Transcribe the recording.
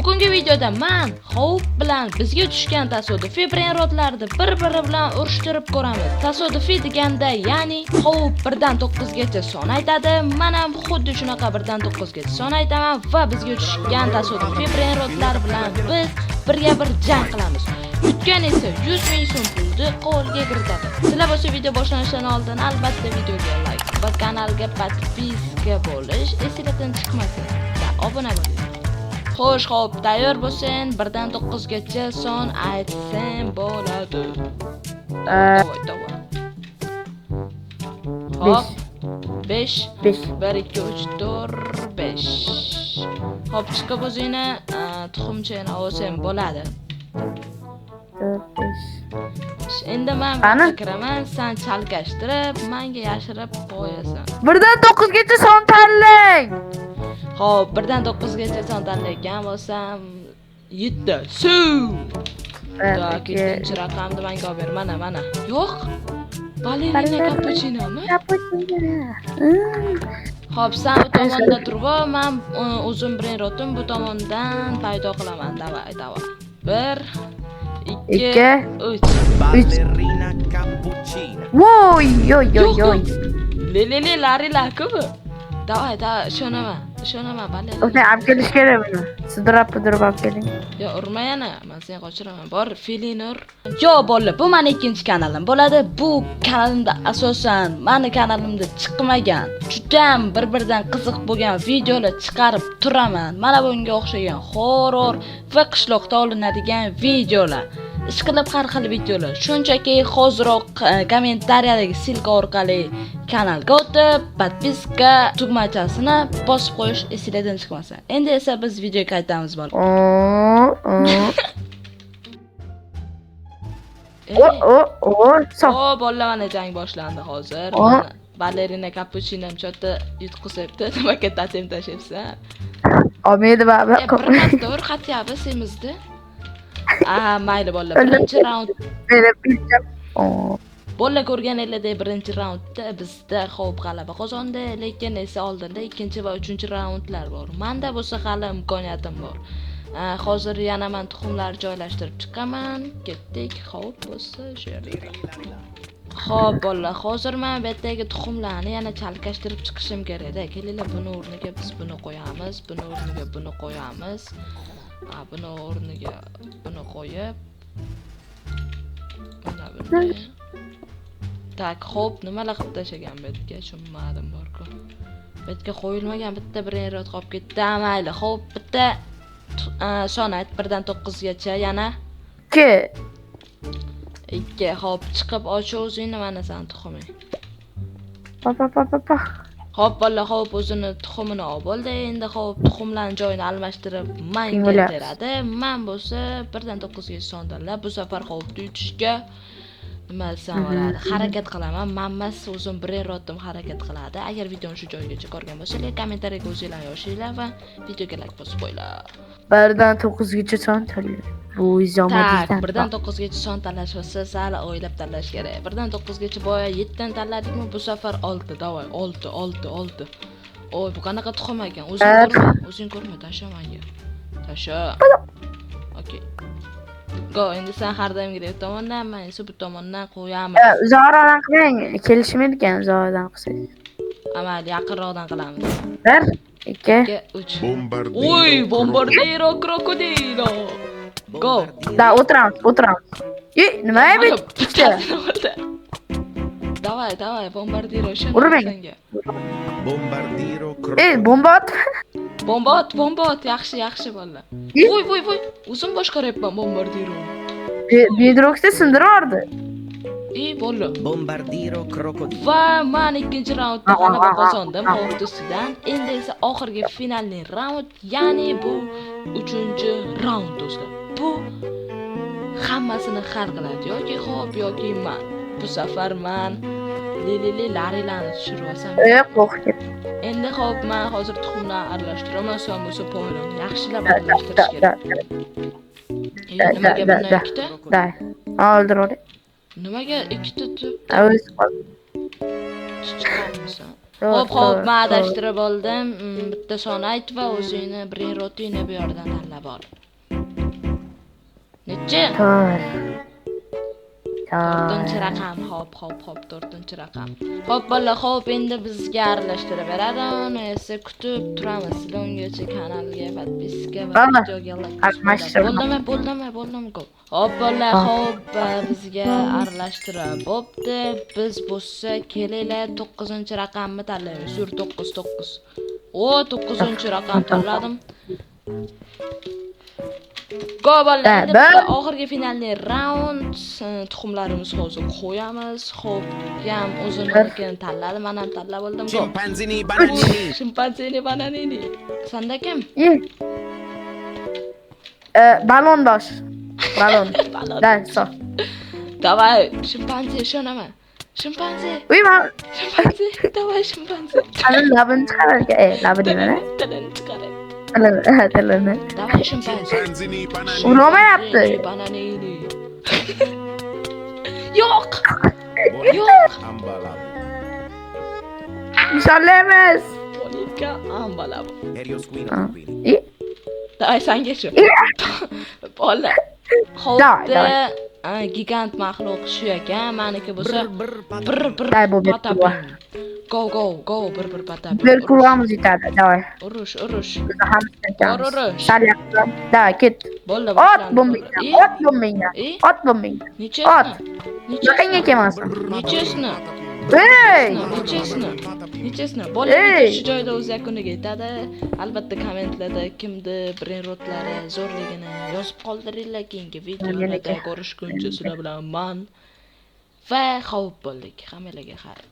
Bugungi videoda men Hope bilan bizga tushgan tasodifiy brainrotlarni bir-biri bilan urishtirib ko'ramiz. Tasodifiy deganda, ya'ni Hope 1 dan 9 gacha son aytadi, men ham xuddi shunaqa 1 dan 9 gacha son aytaman va bizga tushgan tasodifiy brainrotlar bilan biz birga bir jang qilamiz. Yutgan esa 100 ming so'm pulni qo'lga kiritadi. Sizlar bo'lsa video boshlanishidan oldin albatta videoga like va kanalga podpiska bo'lish esingizdan chiqmasin va obuna bo'ling. Xo'sh, Hope tayyor bo'lsin, 1 dan 9 gacha son aytsam bo'ladi. Davay. Hop. 5 1 2 3 4 5. Hop, chiqib o'zingni tuxumchani olsam bo'ladi. Endi men kiraman, sen chalkashtirib, menga yashirib qo'yasan. 1 dan 9 gacha son tanlang. Xo'p, 1 dan 9 gacha son tanlagan bo'lsam 7. Suv. Tak, ikkinchi raqamni menga olib ber. Mana. Yo'q. Balerina cappuccinomi? Xo'p, sen bu tomonda turib, men o'zim brainrotim bu tomondan paydo qilaman. Davay. 1 2 3 Ballerina cappuccina. Voy. Lari kubu. Davay, ishonaman ballerina. O'sha olib kelish kerak buni. Sidirab olib keling. Yo, urma yana. Men seni qochiraman. Bor, Felinur. Yo, bolalar, bu meni ikkinchi kanalim bo'ladi. Bu kanalimda asosan meni kanalimda chiqmagan, juda ham bir-biridan qiziq bo'lgan videolar chiqarib turaman. Mana bunga o'xshagan horror va qishloqda olinadigan videolar. Ishqilib har xil videolar. Shunchaki hoziroq kommentariyadagi silka orqali kanalga o'tib, podpiska tugmachasini bosib qo'yish esingizdan chiqmasin. Endi esa biz videoga qaytamiz bolalar. O, bolalar, mana jang boshlandi hozir. Ballerina cappuccino'm chota yutqizibdi. Nima kattatim tashibsan? Olmaydi baba. Bir xatyapti semizdi. Mayli bolalar, birinchi raund. Bolalar ko'rganinglardek birinchi raundda bizda Hope g'alaba qozondi, lekin esa oldinda ikkinchi va uchinchi raundlar bor. Menda bo'lsa hali imkoniyatim bor. Hozir yana men tuxumlar joylashtirib chiqaman. Ketdik, Hope bo'lsa shu yerga. Xo'p bolalar, hozir men bu yerdagi tuxumlarni yana chalkashtirib chiqishim kerak-da. Kelinglar, buni o'rniga biz buni qo'yamiz, buni o'rniga buni qo'yamiz. Buni o'rniga buni qo'yib. Mana bunday. Tak, Hope nimalar qilib tashagan bu yerga? Tushunmadim bor-ku. Bu yerga qo'yilmagan bitta brainrot qolib ketdi. Mayli, Hope bitta son ayt 1 dan 9 gacha yana. 2. Hop, chiqib och o'zingni, mana sen tuxuming. Hop bolalar, Hope o'zini tuxumini olib oldi. Endi Hope tuxumlarning joyini almashtirib menga beradi. Men bo'lsa 1 dan 9 gacha son tanlab, bu safar Hope yutishga nima desam bo'ladi, harakat qilaman. Menmas o'zim brainrotim harakat qiladi. Agar videoni shu joygacha ko'rgan bo'lsanglar, kommentariyaga o'zinglar yozinglar va videoga like bosib qo'yinglar. 1 dan 9 gacha son tanlang. Bu izomadingdan. 1 dan 9 gacha son tanlash bo'lsa, sal o'ylab tanlash kerak. 1 dan 9 gacha boya 7 dan tanladikmi, bu safar 6. Davay, 6. Oy, bu qanaqa tuxum ekan? O'zing ko'rma, tasha menga. Tasha. Okay. Go, endi sen har doimgidek tomondan, men esa bu tomondan qo'yamiz. Uzoqroqdan qiling, kelishmaydi ekan uzoqdan qilsangiz. Amal yaqinroqdan qilamiz. 1 2 3. Uy, bombardiro krokodilo. Go. Da, o'tiramiz. Nima bo'ldi? Davay, bombardiro Urmang. Bombardiro krokodilo. Bomba ot. Yaxshi bolalar. Voy. O'zim boshqaryapman bombardiro. Bedroxda sindirib yubordi. Bolalar. Bombardiro krokodilo. Va men ikkinchi raundda g'alaba qozondim Hope ustidan. Endi esa oxirgi finalning raund, ya'ni bu 3-raund do'stlar. Bu hammasini hal qiladi, yoki Hope yoki men. Bu safar men larilarni tushirib olsam. Qo'rqib. Endi Hope, men hozir tuxumlarni aralashtiraman, sen bo'lsa poylani yaxshilab aralashtirish kerak. Nimaga buni ikkita? Da. Oldir. Nimaga ikkita deb? O'zi qol. Chiqarmisan. Xo'p, men adashtirib oldim. Bitta son ayt va o'zingni birinchi rotingni bu yerdan tanlab ol. Nechi? 4-chi raqam. Xo'p, 4-chi raqam. Xo'p, bolalar, xo'p, endi bizga aralashtirib beradi. Uni esa kutib turamiz. Sizlar ungacha kanalga podpiska va videoga like bo'ldimi? Xo'p, bolalar, xo'p, bizga aralashtirib bo'pti. Biz bo'lsa kelinglar 9-chi raqamni tanlaymiz. Sur 9. O, 9-chi raqam tanladim. Go bolalar, endi oxirgi finalni raund tuxumlarimiz hozir qo'yamiz. Xo'p, ham o'zinikini tanladi, men ham tanlab oldim. Chimpanzini bananini. Chimpanzini bananini. Sanda kim? Balon bosh. Balon. Da, so. Davay, chimpanze ishonaman. Chimpanze. Uy, men Davay chimpanze. labini chiqararga, labini mana. Tilini chiqaradi. Tilini. Davay chimpanze. Chimpanzini bananini. Unamayapti. Bananini. Yo'q. Ambalab. Nishonlaymiz. Monika ambalab. Helios Queen. Davay senga shu. Bola. Xo'pda, gigant maxluq shu ekan, meniki bo'lsa bir patapim. Go, bir patapim. Bir kurvamiz yetadi, davay. Urush. Biz ham istakamiz. Urush. Sal yaqin. Da, ket. Bo'ldi, Ot bombingdan. Ot. Yaqinga kelmasin. Nechasini? Hey! Nechasini? Bolalar shu joyda o'z yakuniga yetadi. Albatta kommentlarda kimdi birinchi rotlari zo'rligini yozib qoldiringlar. Keyingi videolarda ko'rishguncha sizlar bilan man va xo'p bo'ldik. Hammalarga xayr.